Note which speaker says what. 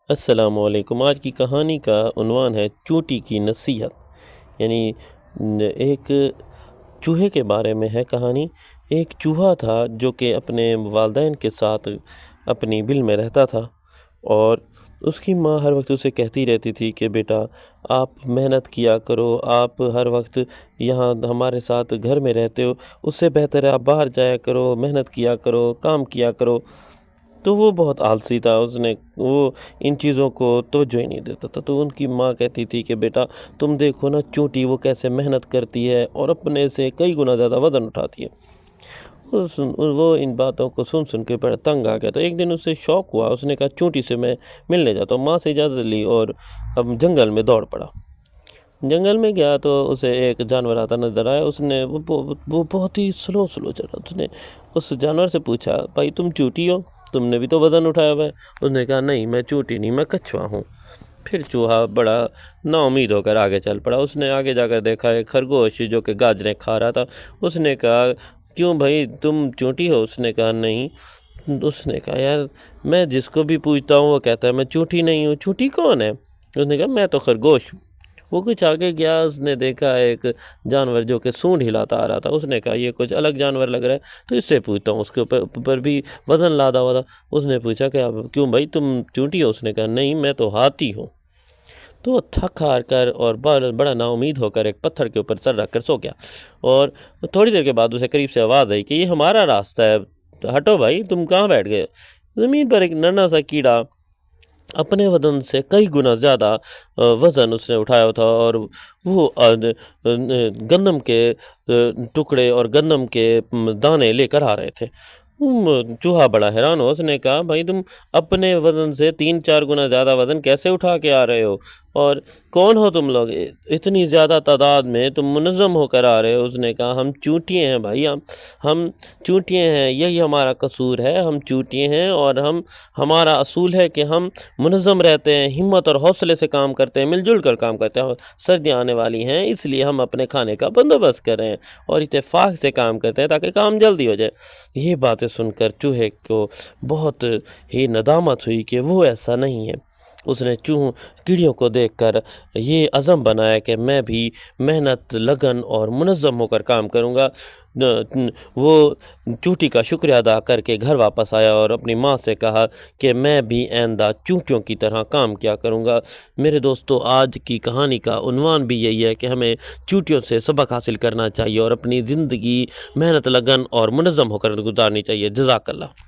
Speaker 1: السلام علیکم۔ آج کی کہانی کا عنوان ہے چونٹی کی نصیحت، یعنی ایک چوہے کے بارے میں ہے کہانی۔ ایک چوہا تھا جو کہ اپنے والدین کے ساتھ اپنی بل میں رہتا تھا، اور اس کی ماں ہر وقت اسے کہتی رہتی تھی کہ بیٹا آپ محنت کیا کرو، آپ ہر وقت یہاں ہمارے ساتھ گھر میں رہتے ہو، اس سے بہتر ہے آپ باہر جایا کرو، محنت کیا کرو، کام کیا کرو۔ تو وہ بہت آلسی تھا، وہ ان چیزوں کو توجہ ہی نہیں دیتا تھا۔ تو ان کی ماں کہتی تھی کہ بیٹا تم دیکھو نا چونٹی وہ کیسے محنت کرتی ہے اور اپنے سے کئی گنا زیادہ وزن اٹھاتی ہے۔ وہ ان باتوں کو سن کے بڑا تنگ آ گیا۔ تو ایک دن اسے شوق ہوا، اس نے کہا چونٹی سے میں ملنے جاتا ہوں۔ ماں سے اجازت لی اور اب جنگل میں دوڑ پڑا۔ جنگل میں گیا تو اسے ایک جانور آتا نظر آیا۔ وہ بہت ہی سلو چلا۔ اس نے اس جانور سے پوچھا بھائی تم چونٹی ہو؟ تم نے بھی تو وزن اٹھایا ہوا ہے۔ اس نے کہا نہیں میں چونٹی نہیں، میں کچھوا ہوں۔ پھر چوہا بڑا نا امید ہو کر آگے چل پڑا۔ اس نے آگے جا کر دیکھا ایک خرگوش جو کہ گاجریں کھا رہا تھا۔ اس نے کہا کیوں بھائی تم چونٹی ہو؟ اس نے کہا نہیں۔ اس نے کہا یار میں جس کو بھی پوچھتا ہوں وہ کہتا ہے میں چونٹی نہیں ہوں، چونٹی کون ہے؟ اس نے کہا میں تو خرگوش ہوں۔ وہ کچھ آگے گیا، اس نے دیکھا ایک جانور جو کہ سونڈ ہلاتا آ رہا تھا۔ اس نے کہا یہ کچھ الگ جانور لگ رہا ہے، تو اس سے پوچھتا ہوں۔ اس کے اوپر بھی وزن لادا ہوا تھا۔ اس نے پوچھا کہ کیوں بھائی تم چونٹی ہو؟ اس نے کہا نہیں میں تو ہاتھی ہوں۔ تو وہ تھک ہار کر اور بڑا نا امید ہو کر ایک پتھر کے اوپر سر رکھ کر سو گیا، اور تھوڑی دیر کے بعد اسے قریب سے آواز آئی کہ یہ ہمارا راستہ ہے، ہٹو بھائی تم کہاں بیٹھ گئے؟ زمین پر ایک ننھا سا کیڑا اپنے وزن سے کئی گنا زیادہ وزن اس نے اٹھایا تھا، اور وہ گندم کے ٹکڑے اور گندم کے دانے لے کر آ رہے تھے۔ چوہا بڑا حیران ہو، اس نے کہا بھائی تم اپنے وزن سے 3-4 گنا زیادہ وزن کیسے اٹھا کے آ رہے ہو، اور کون ہو تم لوگ؟ اتنی زیادہ تعداد میں تم منظم ہو کر آ رہے ہو؟ اس نے کہا ہم چونٹیے ہیں بھائی، ہم چونٹیے ہیں، یہی ہمارا قصور ہے، ہم چونٹیے ہیں، اور ہمارا اصول ہے کہ ہم منظم رہتے ہیں، ہمت اور حوصلے سے کام کرتے ہیں، مل جل کر کام کرتے ہیں۔ سردیاں آنے والی ہیں اس لیے ہم اپنے کھانے کا بندوبست کر رہے ہیں اور اتفاق سے کام کرتے ہیں تاکہ کام جلدی ہو جائے۔ یہ باتیں سن کر چوہے کو بہت ہی ندامت ہوئی کہ وہ ایسا نہیں ہے۔ اس نے کیڑیوں کو دیکھ کر یہ عزم بنایا کہ میں بھی محنت، لگن اور منظم ہو کر کام کروں گا۔ وہ چونٹی کا شکریہ ادا کر کے گھر واپس آیا اور اپنی ماں سے کہا کہ میں بھی آئندہ چونٹیوں کی طرح کام کیا کروں گا۔ میرے دوستو آج کی کہانی کا عنوان بھی یہی ہے کہ ہمیں چونٹیوں سے سبق حاصل کرنا چاہیے اور اپنی زندگی محنت، لگن اور منظم ہو کر گزارنی چاہیے۔ جزاک اللہ۔